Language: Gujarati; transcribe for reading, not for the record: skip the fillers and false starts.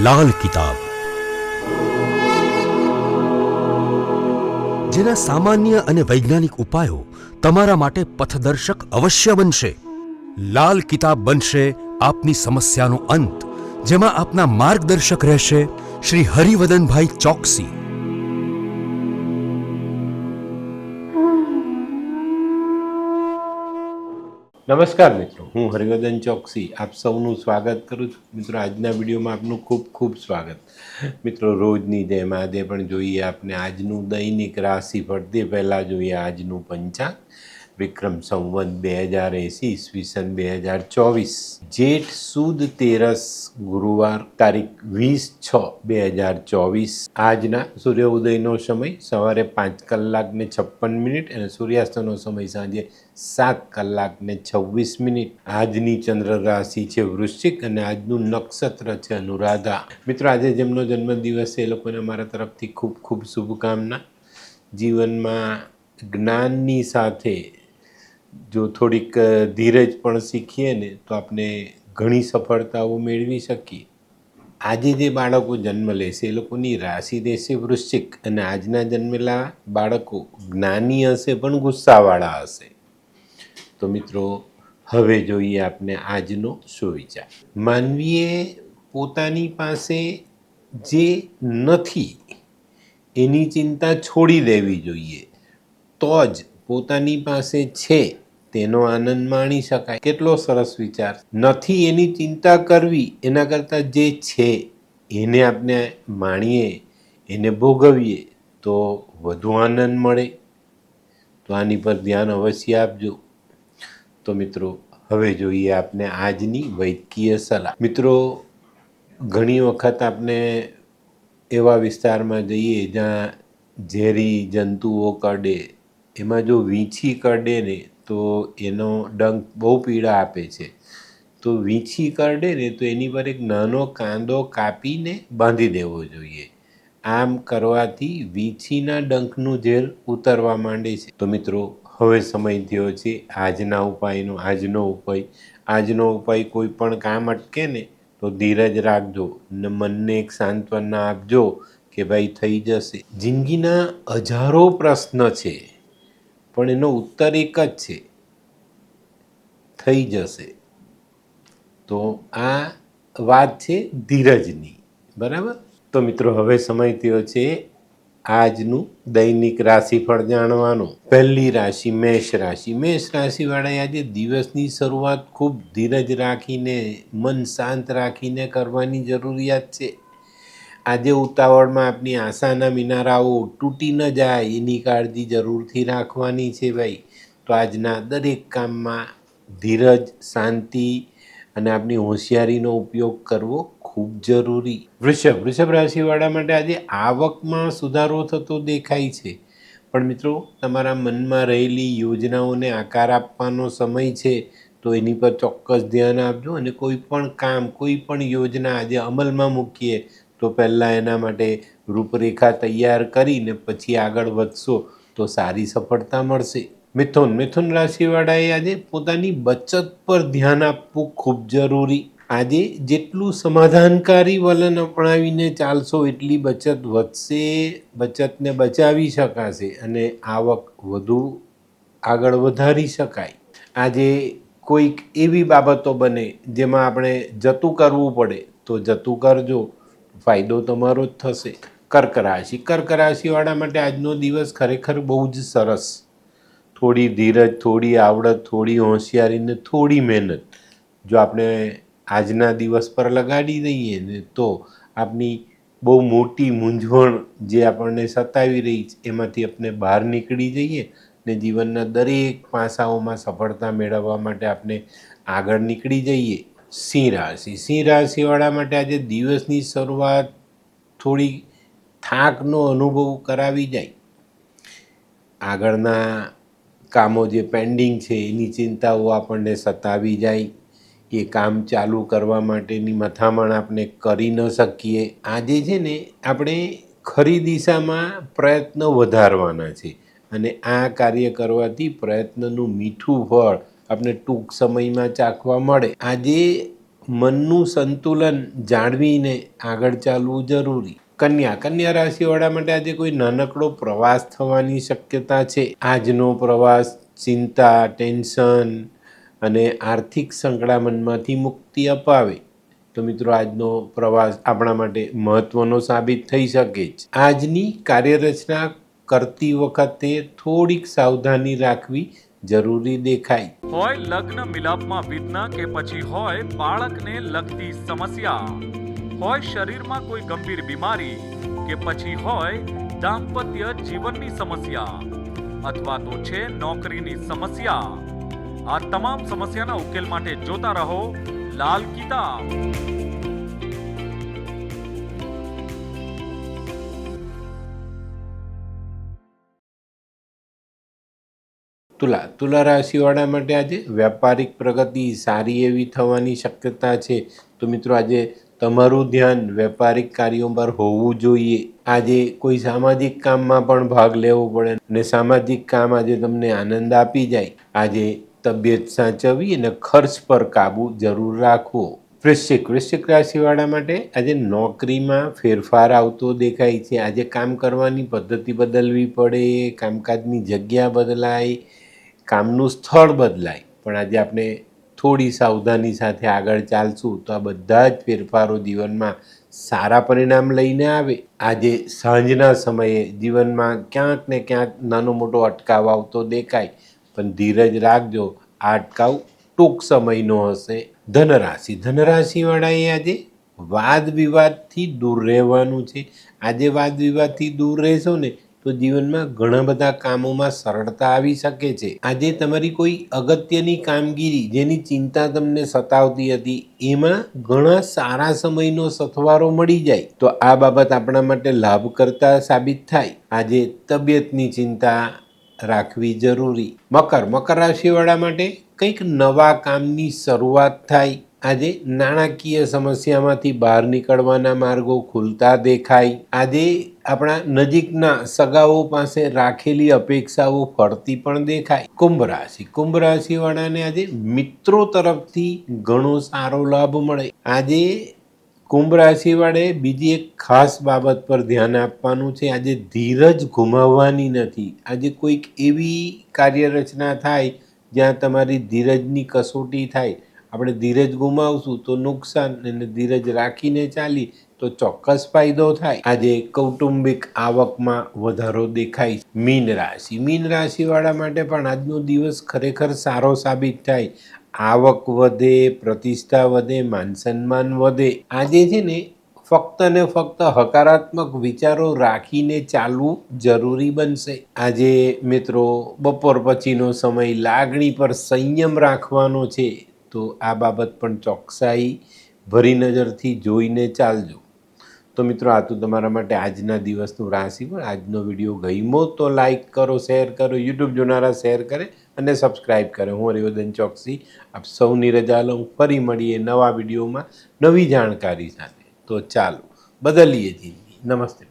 લાલ કિતાબ, જેના સામાન્ય અને વૈજ્ઞાનિક ઉપાયો તમારા માટે પથદર્શક અવશ્ય બનશે. લાલ કિતાબ બનશે આપની સમસ્યાનો અંત, જેમાં આપના માર્ગદર્શક રહેશે શ્રી હરિવદનભાઈ ચોકસી. નમસ્કાર મિત્રો, હું હરિવર્ધન ચોકસી આપ સૌનું સ્વાગત કરું છું. મિત્રો, આજના વિડીયોમાં આપનું ખૂબ ખૂબ સ્વાગત. મિત્રો, રોજની જેમ આજે પણ જોઈએ આપણે આજનું દૈનિક રાશિફળ. તે પહેલાં જોઈએ આજનું પંચાંગ. વિક્રમ સંવત 2080 ઈસવીસન 2024, જેઠ સુદ તેરસ ગુરુવાર, તારીખ 20/6/2024. આજના સૂર્ય ઉદયનો સમય સવારે 5:56 અને સૂર્યાસ્તનો સમય સાંજે 7:26. આજની ચંદ્ર રાશિ છે વૃશ્ચિક અને આજનું નક્ષત્ર છે અનુરાધા. મિત્રો, આજે જેમનો જન્મદિવસ છે એ લોકોને મારા તરફથી ખૂબ ખૂબ શુભકામના. જીવનમાં જ્ઞાનની સાથે જો થોડીક ધીરજ પણ શીખીએ ને તો આપણે ઘણી સફળતાઓ મેળવી શકીએ. આજે જે બાળકો જન્મ લેશે એ લોકોની રાશિ રહેશે વૃશ્ચિક અને આજના જન્મેલા બાળકો જ્ઞાની હશે પણ ગુસ્સાવાળા હશે. તો મિત્રો, હવે જોઈએ આપણે આજનો સુવિચાર. માનવીએ પોતાની પાસે જે નથી એની ચિંતા છોડી દેવી જોઈએ, તો જ પોતાની પાસે છે તેનો આનંદ માણી શકાય. કેટલો સરસ વિચાર. નથી એની ચિંતા કરવી, એના કરતાં જે છે એને આપણે માણીએ, એને ભોગવીએ તો વધુ આનંદ મળે. તો આની પર ધ્યાન અવશ્ય આપજો. તો મિત્રો, હવે જોઈએ આપણે આજની વૈદ્યકીય સલાહ. મિત્રો, ઘણી વખત આપણે એવા વિસ્તારમાં જઈએ જ્યાં ઝેરી જંતુઓ કરડે. એમાં જો વીંછી કરડે ને તો એનો ડંખ બહુ પીડા આપે છે. તો વીંછી કરડે ને તો એની પર એક નાનો કાંદો કાપીને બાંધી દેવો જોઈએ. આમ કરવાથી વીંછીના ડંખનું ઝેર ઉતરવા માંડે છે. તો મિત્રો, હવે સમય થયો છે આજના ઉપાયનો. આજનો ઉપાય કોઈ પણ કામ અટકે ને તો ધીરજ રાખજો ને મનને એક સાંત્વના આપજો કે ભાઈ થઈ જશે. જિંદગીના હજારો પ્રશ્ન છે પણ એનો ઉત્તર એક જ છે, થઈ જશે. તો આ વાત છે ધીરજની, બરાબર. તો મિત્રો, હવે સમય થયો છે આજનું દૈનિક રાશિફળ જાણવાનું. પહેલી રાશિ મેષ રાશિ. મેષ રાશિવાળાએ આજે દિવસની શરૂઆત ખૂબ ધીરજ રાખીને, મન શાંત રાખીને કરવાની જરૂરિયાત છે. આજે ઉતાવળમાં આપણી આશાના મિનારાઓ તૂટી ન જાય એની કાળજી જરૂરથી રાખવાની છે ભાઈ. તો આજના દરેક કામમાં ધીરજ, શાંતિ અને આપણી હોશિયારીનો ઉપયોગ કરવો ખૂબ જરૂરી. વૃષભ રાશિવાળા માટે આજે આવકમાં સુધારો થતો દેખાય છે. પણ મિત્રો, તમારા મનમાં રહેલી યોજનાઓને આકાર આપવાનો સમય છે. તો એની પર ચોક્કસ ધ્યાન આપજો અને કોઈ પણ કામ, કોઈ પણ યોજના આજે અમલમાં મૂકીએ તો પહેલાં એના માટે રૂપરેખા તૈયાર કરીને પછી આગળ વધશો તો સારી સફળતા મળશે. મિથુન રાશિવાળાએ આજે પોતાની બચત પર ધ્યાન આપવું ખૂબ જરૂરી. આજે જેટલું સમાધાનકારી વલણ અપનાવીને ચાલશો એટલી બચત વધશે, બચતને બચાવી શકાશે અને આવક વધુ આગળ વધારી શકાય. આજે કોઈક એવી બાબતો બને જેમાં આપણે જતું કરવું પડે તો જતું કરજો, ફાયદો તમારો જ થશે. કર્ક રાશિવાળા માટે આજનો દિવસ ખરેખર બહુ જ સરસ. થોડી ધીરજ, થોડી આવડત, થોડી હોશિયારી ને થોડી મહેનત જો આપણે આજના દિવસ પર લગાડી દઈએ ને તો આપણી બહુ મોટી મૂંઝવણ જે આપણને સતાવી રહી છે એમાંથી આપણે બહાર નીકળી જઈએ ને જીવનના દરેક પાસાઓમાં સફળતા મેળવવા માટે આપણે આગળ નીકળી જઈએ. સિંહ રાશિવાળા માટે આજે દિવસની શરૂઆત થોડી થાકનો અનુભવ કરાવી જાય. આગળના કામો જે પેન્ડિંગ છે એની ચિંતાઓ આપણને સતાવી જાય. એ કામ ચાલુ કરવા માટેની મથામણ આપણે કરી ન શકીએ. આજે છે ને આપણે ખરી દિશામાં પ્રયત્ન વધારવાના છે અને આ કાર્ય કરવાથી પ્રયત્નનું મીઠું ફળ આપણે ટૂંક સમયમાં ચાખવા મળે. આજે મનનું સંતુલન જાળવીને આગળ ચાલવું જરૂરી. કન્યા રાશિવાળા માટે આજે કોઈ નાનકડો પ્રવાસ થવાની શક્યતા છે. આજનો પ્રવાસ ચિંતા, ટેન્શન અને આર્થિક સંકળામણમાંથી મુક્તિ અપાવે. તો મિત્રો, આજનો પ્રવાસ આપણા માટે મહત્વનો સાબિત થઈ શકે છે. આજની કાર્યરચના કરતી વખતે થોડીક સાવધાની રાખવી જરૂરી દેખાય. હોય લગ્ન મિલાપમાં વિઘ્ન કે પછી હોય બાળકને લગતી સમસ્યા, હોય શરીરમાં કોઈ ગંભીર બીમારી કે પછી હોય દાંપત્ય જીવનની સમસ્યા અથવા તો છે નોકરીની સમસ્યા, આ તમામ સમસ્યાના ઉકેલ માટે જોતા રહો લાલ કિતાબ. તુલા રાશિવાળા માટે આજે વ્યાપારિક પ્રગતિ સારી એવી થવાની શક્યતા છે. તો મિત્રો, આજે તમારું ધ્યાન વ્યાપારિક કાર્યો પર હોવું જોઈએ. આજે કોઈ સામાજિક કામમાં પણ ભાગ લેવો પડે અને સામાજિક કામ આજે તમને આનંદ આપી જાય. આજે તબિયત સાચવવી અને ખર્ચ પર કાબુ જરૂર રાખવો. વૃશ્ચિક રાશિવાળા માટે આજે નોકરીમાં ફેરફાર આવતો દેખાય છે. આજે કામ કરવાની પદ્ધતિ બદલવી પડે, કામકાજની જગ્યા બદલાય, કામનું સ્થળ બદલાય. પણ આજે આપણે થોડી સાવધાની સાથે આગળ ચાલશું તો આ બધા જ ફેરફારો જીવનમાં સારા પરિણામ લઈને આવે. આજે સાંજના સમયે જીવનમાં ક્યાંક ને ક્યાંક નાનો મોટો અટકાવ આવતો દેખાય, પણ ધીરજ રાખજો, આ અટકાવ ટૂંક સમયનો હશે. ધનરાશિવાળાએ આજે વાદ વિવાદથી દૂર રહેવાનું છે. આજે વાદ વિવાદથી દૂર રહેશો ને તો જીવનમાં ઘણા બધા કામોમાં સરળતા આવી શકે છે. આજે તમારી કોઈ અગત્યની કામગીરી જેની ચિંતા તમને સતાવતી હતી એમાં ઘણા સારા સમયનો સથવારો મળી જાય. તો આ બાબત આપણા માટે લાભકર્તા સાબિત થાય. આજે તબિયતની ચિંતા રાખવી જરૂરી. મકર રાશિવાળા માટે કંઈક નવા કામની શરૂઆત થાય. આજે નાણાકીય સમસ્યામાંથી બહાર નીકળવાના માર્ગો ખુલતા દેખાય. આજે આપણા નજીકના સગાઓ પાસે રાખેલી અપેક્ષાઓ ફળતી પણ દેખાય. કુંભ રાશિવાળાને આજે મિત્રો તરફથી ઘણો સારો લાભ મળે. આજે કુંભ રાશિવાળાએ બીજી એક ખાસ બાબત પર ધ્યાન આપવાનું છે. આજે ધીરજ ગુમાવવાની નથી. આજે કોઈક એવી કાર્યરચના થાય જ્યાં તમારી ધીરજની કસોટી થાય. આપણે ધીરજ ગુમાવશું તો નુકસાન, અને ધીરજ રાખીને ચાલી તો ચોક્કસ ફાયદો થાય. આજે કૌટુંબિક આવકમાં વધારો દેખાય. મીન રાશિવાળા માટે પણ આજનો દિવસ ખરેખર સારો સાબિત થાય. આવક વધે, પ્રતિષ્ઠા વધે, માન સન્માન વધે. આજે છે ને ફક્ત ને ફક્ત હકારાત્મક વિચારો રાખીને ચાલવું જરૂરી બનશે. આજે મિત્રો, બપોર પછીનો સમય લાગણી પર સંયમ રાખવાનો છે. તો આ બાબત પણ ચોકસાઈ ભરી નજરથી જોઈને ચાલજો. તો મિત્રો, આ તો તમારા માટે આજના દિવસનું રાશિફળ. આજનો વિડીયો ગમ્યો તો લાઈક કરો, શેર કરો, યુટ્યુબ જોનારા શેર કરે અને સબસ્ક્રાઈબ કરે. હું હરિવર્ધન ચોકસી આપ સૌની રજા લઉં. ફરી મળીએ નવા વિડીયોમાં નવી જાણકારી સાથે. તો ચાલો, બદલીએ જિંદગી. નમસ્તે.